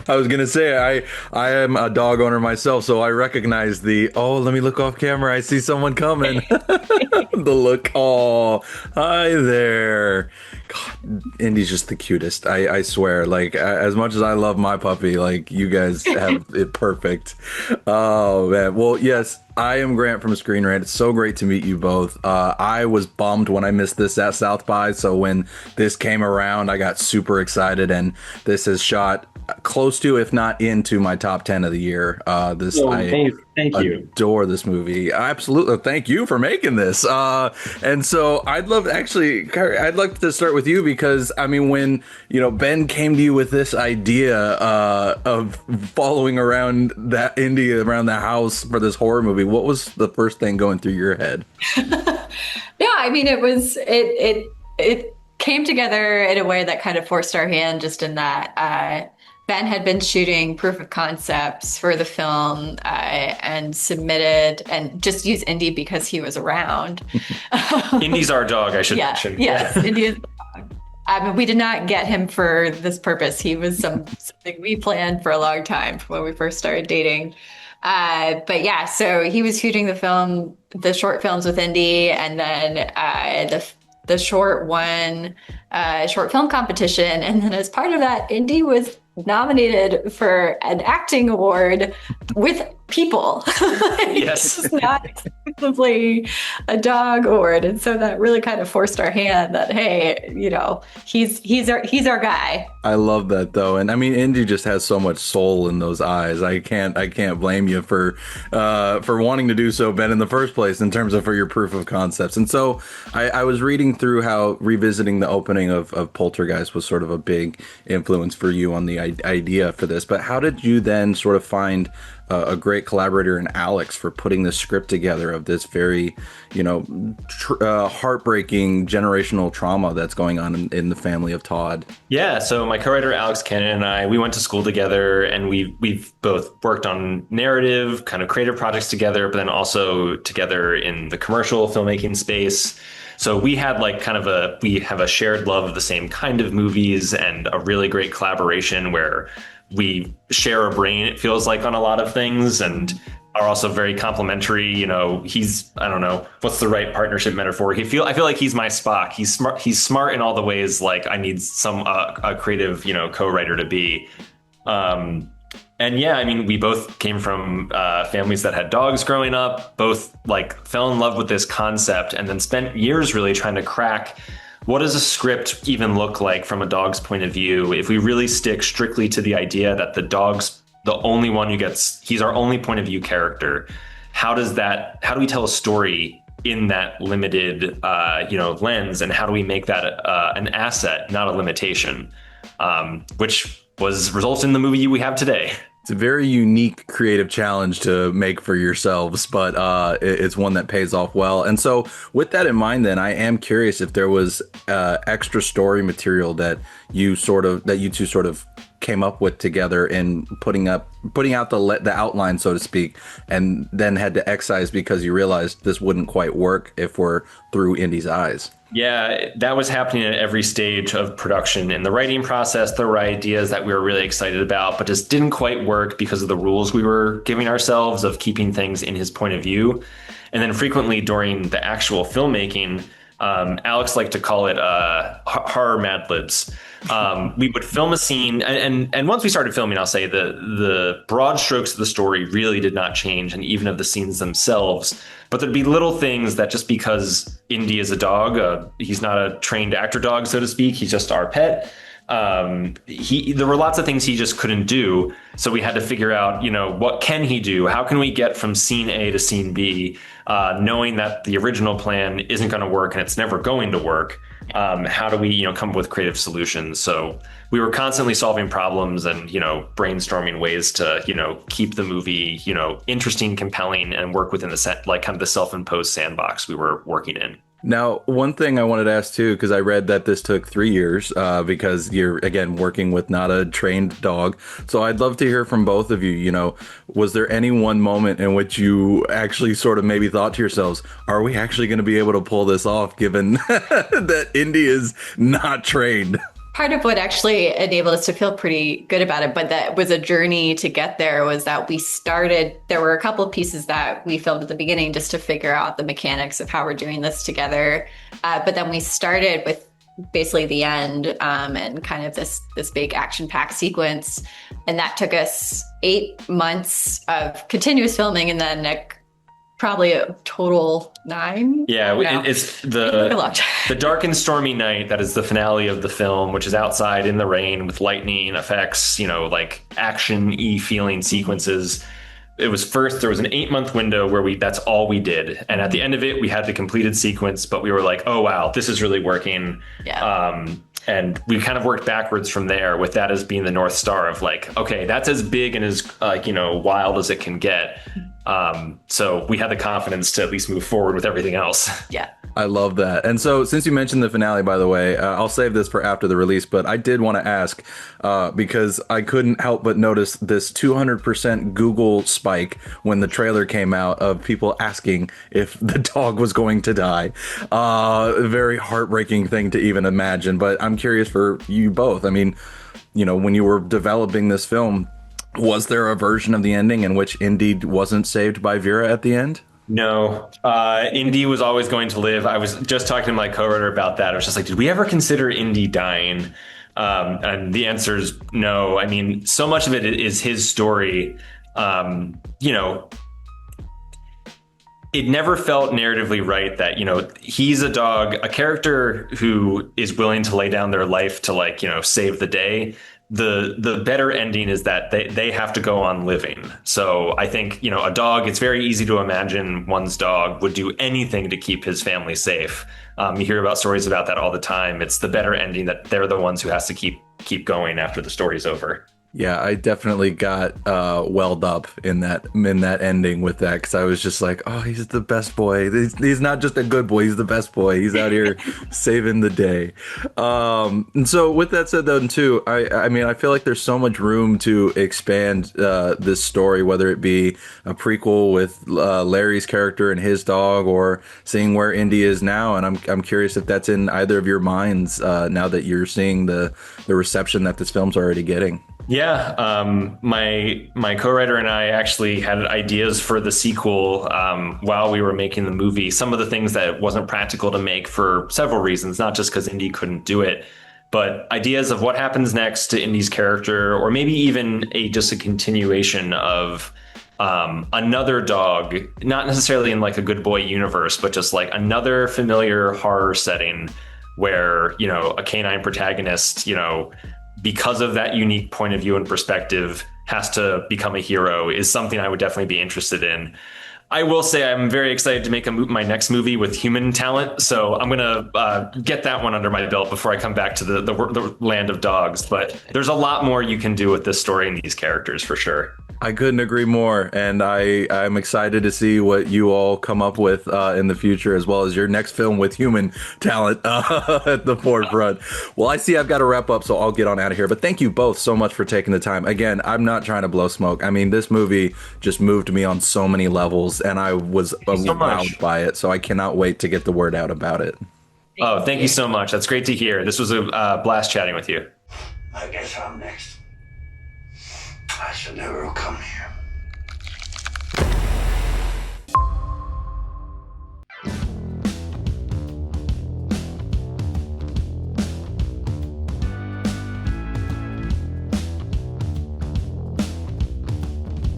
I was gonna say I am a dog owner myself, so I recognize the let me look off camera. I see someone coming. The look. Oh, hi there. God, Indy's just the cutest. I swear. Like as much as I love my puppy, like you guys have it perfect. Oh man. Well, yes. I am Grant from Screen Rant. It's so great to meet you both. I was bummed when I missed this at South by, so when this came around, I got super excited, and this is shot close to, if not into, my top 10 of the year. Thank you. Adore this movie. Absolutely. Thank you for making this. And so I'd love, actually, Kari, I'd like to start with you because, I mean, when, Ben came to you with this idea of following around that Indy around the house for this horror movie, what was the first thing going through your head? Yeah, I mean, it came together in a way that kind of forced our hand, just in that Ben had been shooting proof of concepts for the film and submitted, and just used Indy because he was around. Indy's our dog, I should mention. Yes, Indy is. I mean, we did not get him for this purpose. He was something we planned for a long time when we first started dating. But yeah, so he was shooting the short films with Indy, and then the short short film competition. And then as part of that, Indy was nominated for an acting award with people. Yes. It's not simply a dog award. And so that really kind of forced our hand that, hey, he's our guy. I love that though. And I mean, Indy just has so much soul in those eyes. I can't blame you for wanting to do so, Ben, in the first place, in terms of for your proof of concepts. And so I was reading through how revisiting the opening of Poltergeist was sort of a big influence for you on the idea for this. But how did you then sort of find a great collaborator in Alex for putting the script together of this very, heartbreaking generational trauma that's going on in the family of Todd? Yeah, so my co-writer Alex Cannon and I, we went to school together, and we've both worked on narrative, kind of creative projects together, but then also together in the commercial filmmaking space. So we had we have a shared love of the same kind of movies, and a really great collaboration where we share a brain, it feels like, on a lot of things, and are also very complementary. He's, I don't know what's the right partnership metaphor. I feel like he's my Spock. He's smart in all the ways like I need a creative, co-writer to be. And yeah, I mean, we both came from families that had dogs growing up, both fell in love with this concept, and then spent years really trying to crack, what does a script even look like from a dog's point of view? If we really stick strictly to the idea that the dog's the only one he's our only point of view character, how do we tell a story in that limited, lens? And how do we make that an asset, not a limitation? Which results in the movie we have today. It's a very unique creative challenge to make for yourselves, but it's one that pays off well. And so with that in mind, then I am curious if there was extra story material that you two sort of came up with together in putting out the outline, so to speak, and then had to excise because you realized this wouldn't quite work if we're through Indy's eyes. Yeah, that was happening at every stage of production. In the writing process, there were ideas that we were really excited about, but just didn't quite work because of the rules we were giving ourselves of keeping things in his point of view. And then frequently during the actual filmmaking, Alex liked to call it horror Mad Libs. We would film a scene, and once we started filming, I'll say the broad strokes of the story really did not change, and even of the scenes themselves. But there'd be little things that, just because Indy is a dog, he's not a trained actor dog, so to speak, he's just our pet. There were lots of things he just couldn't do. So we had to figure out, what can he do? How can we get from scene A to scene B, knowing that the original plan isn't going to work and it's never going to work? How do we, come up with creative solutions? So we were constantly solving problems and, brainstorming ways to, keep the movie, interesting, compelling, and work within the set, kind of the self-imposed sandbox we were working in. Now, one thing I wanted to ask too, because I read that this took 3 years because you're, again, working with not a trained dog. So I'd love to hear from both of you. Was there any one moment in which you actually sort of maybe thought to yourselves, are we actually going to be able to pull this off given that Indy is not trained? part of what actually enabled us to feel pretty good about it, but that was a journey to get there, was that there were a couple of pieces that we filmed at the beginning just to figure out the mechanics of how we're doing this together. But then we started with basically the end, and kind of this big action-packed sequence. And that took us 8 months of continuous filming, and then probably a total 9. Yeah, it's the dark and stormy night that is the finale of the film, which is outside in the rain with lightning effects, like action-y feeling sequences. There was an 8-month window where that's all we did. And at the end of it, we had the completed sequence, but we were like, oh, wow, this is really working. Yeah. And we kind of worked backwards from there, with that as being the North Star of like, okay, that's as big and as wild as it can get. So we had the confidence to at least move forward with everything else. Yeah. I love that. And so since you mentioned the finale, by the way, I'll save this for after the release, but I did want to ask, because I couldn't help but notice this 200% Google spike when the trailer came out of people asking if the dog was going to die. A very heartbreaking thing to even imagine, but I'm curious for you both. I mean, when you were developing this film, was there a version of the ending in which Indy wasn't saved by Vera at the end? No, Indy was always going to live. I was just talking to my co-writer about that. I was just like, did we ever consider Indy dying? And the answer is no. I mean, so much of it is his story. It never felt narratively right that, he's a dog, a character who is willing to lay down their life to save the day. The better ending is that they have to go on living. So I think, a dog, it's very easy to imagine one's dog would do anything to keep his family safe. You hear about stories about that all the time. It's the better ending that they're the ones who has to keep going after the story's over. Yeah, I definitely got welled up in that ending with that, because I was just like, oh, he's the best boy. He's not just a good boy, he's the best boy. He's out here saving the day. And so with that said, though, too, I mean, I feel like there's so much room to expand this story, whether it be a prequel with Larry's character and his dog, or seeing where Indy is now. And I'm curious if that's in either of your minds now that you're seeing the reception that this film's already getting. Yeah, my co-writer and I actually had ideas for the sequel while we were making the movie. Some of the things that wasn't practical to make for several reasons, not just because Indy couldn't do it, but ideas of what happens next to Indy's character, or maybe even just a continuation of another dog, not necessarily in like a good boy universe, but just like another familiar horror setting where, a canine protagonist, because of that unique point of view and perspective, has to become a hero, is something I would definitely be interested in. I will say I'm very excited to make my next movie with human talent, so I'm going to get that one under my belt before I come back to the land of dogs. But there's a lot more you can do with this story and these characters, for sure. I couldn't agree more, and I'm excited to see what you all come up with in the future, as well as your next film with human talent at the forefront. Well, I see I've got to wrap up, so I'll get on out of here. But thank you both so much for taking the time. Again, I'm not trying to blow smoke. I mean, this movie just moved me on so many levels, and I was wowed by it, so I cannot wait to get the word out about it. Thank you so much. That's great to hear. This was a blast chatting with you. I guess I'm next. I shall never come here.